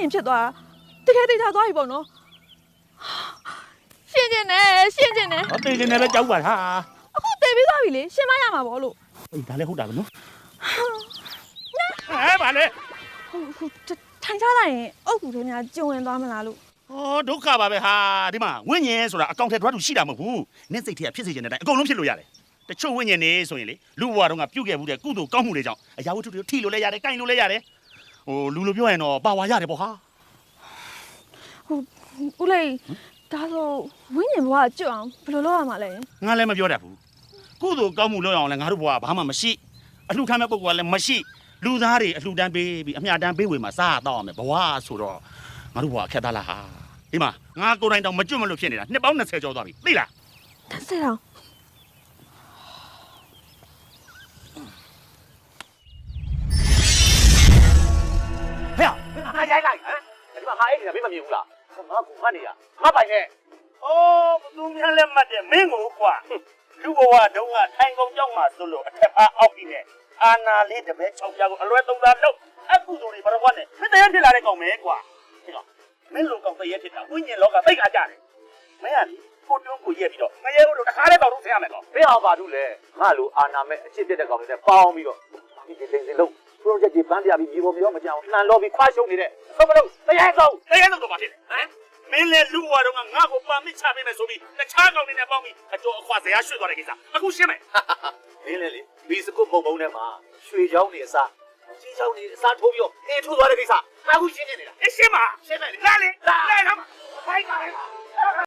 ရင်ဖြစ်သွားတာတကယ်သိချသွားပြီပေါ့နော်ရှင်းကျင်တယ်ရှင်းကျင်တယ် ဟောတေးနေပဲကြောက်ပါဟာ အခုတည်ပြီးသွားပြီလေရှင်းမရမှာပေါ့လို့ အေးဒါလည်းဟုတ်တာပဲနော်ဟဲ့ပါလေ ဟုတ်ထိုင်ချလိုက်ရင်အုတ်ကူတွေများကျုံဝင်သွားမလားလို့ ဟောဒုက္ခပါပဲဟာဒီမှာဝိညာဉ်ဆိုတာအကောင့်ထဲတွားတူရှိတာမဟုတ်ဘူးနင့်စိတ်ထဲကဖြစ်စေချင်တဲ့အတိုင်းအကုန်လုံးဖြစ်လို့ရတယ်တချို့ဝိညာဉ်နေဆိုရင်လေလူဘဝတုန်းကပြုတ်ခဲ့မှုတဲ့ကုသိုလ်ကောင်းမှုတွေကြောင့်အရာဝတ္ထုတွေထိလို့လည်းရတယ်ကိုင်လို့လည်းရတယ်ဟိုလူလိုပြောရင်တော့ပါဝါရတယ်ပေါ့ဟာ ဟုတ်ဦးလေးဒါဆိုဝင်းညင်ဘဝကျွတ်အောင်ဘယ်လိုလုပ်ရမှာလဲ ငါလည်းမပြောတတ်ဘူးကုသိုလ်ကောင်းမှုလုပ်အောင်လည်းငါတို့ဘဝဘာမှမရှိအလှခံမဲ့ပုဂ္ဂိုလ်ကလည်းမရှိလူသားတွေအလှတန်းပေးပြီးအမြတ်တန်းပေးဝေမှာစားတော့ရမယ်ဘဝဆိုတော့ငါတို့ဘဝအခက်သားလားဟာဒီမှာငါကိုယ်တိုင်တောင်မကျွတ်မလို့ဖြစ်နေတာနှစ်ပေါင်း20ကျော်သွားပြီသိလား 30အောင် ဖေရငါရိုက်လိုက်ဟမ်ဒီမှာငါအိတ်နေတာမင်းမမြင်ဘူးလားငါကူငါနေရငါပိုင်နဲ့ အိုးဘသူများလက်မှတ်တယ်မင်းကိုကွာလူဘဝတုန်းကထိုင်ကုန်ကြောက်မှဆိုလို့အထက်အားအောက်ပြီးနဲ့အာနာလေးတပည့်6ပြားကိုအလွဲသုံးစားလုပ်အခုဆိုနေဘာလို့ကွာနဲ့မင်းတရားဖြစ်လာတဲ့ကောင်မဲကွာဟဲ့ကောင်မင်းလိုကောင်တရားဖြစ်တာဝိညာဉ်လောကသိက္ခာကြတယ်မင်းကလေကိုတွန်းကိုရက်ပြီးတော့ငရဲဦးတို့တခါလေးတော့ထုတ်ဆင်းရမယ်ကောင် ဖေရအောင်ပါဘူးလေငါလိုအာနာမဲ့အချစ်ပြတဲ့ကောင်တွေနဲ့ပေါင်းပြီးတော့ဒီစင်လုံး project ကြီးပန်းပြပြီးမြေပေါ်မြေရောမကြောင်လှန်လောပြီးခွာရှုံနေတဲ့ဟုတ်မလို့တရားဆုံး တရားတော့ဘာဖြစ်လဲဟမ်မင်းလေလူဘဝတုန်းကငါ့ကိုပါမစ်ချပေးမယ်ဆိုပြီးတခြားကောင်တွေနဲ့ပေါင်းပြီးအကျော်အခွာဇရာရွှေ့သွားတဲ့ကိစ္စအခုရှင်းမယ် မင်းလေဘီစကုတ်ပုံပုံထဲမှာရွှေချောင်းနေအစားကြီးချောင်းနေအစားထိုးပြီးတော့အေးထိုးသွားတဲ့ကိစ္စအခုရှင်းနေနေတာ ရှင်းပါ ရှင်းမယ်လေ လာလေလာလာမှာဖိုက်ပါလေ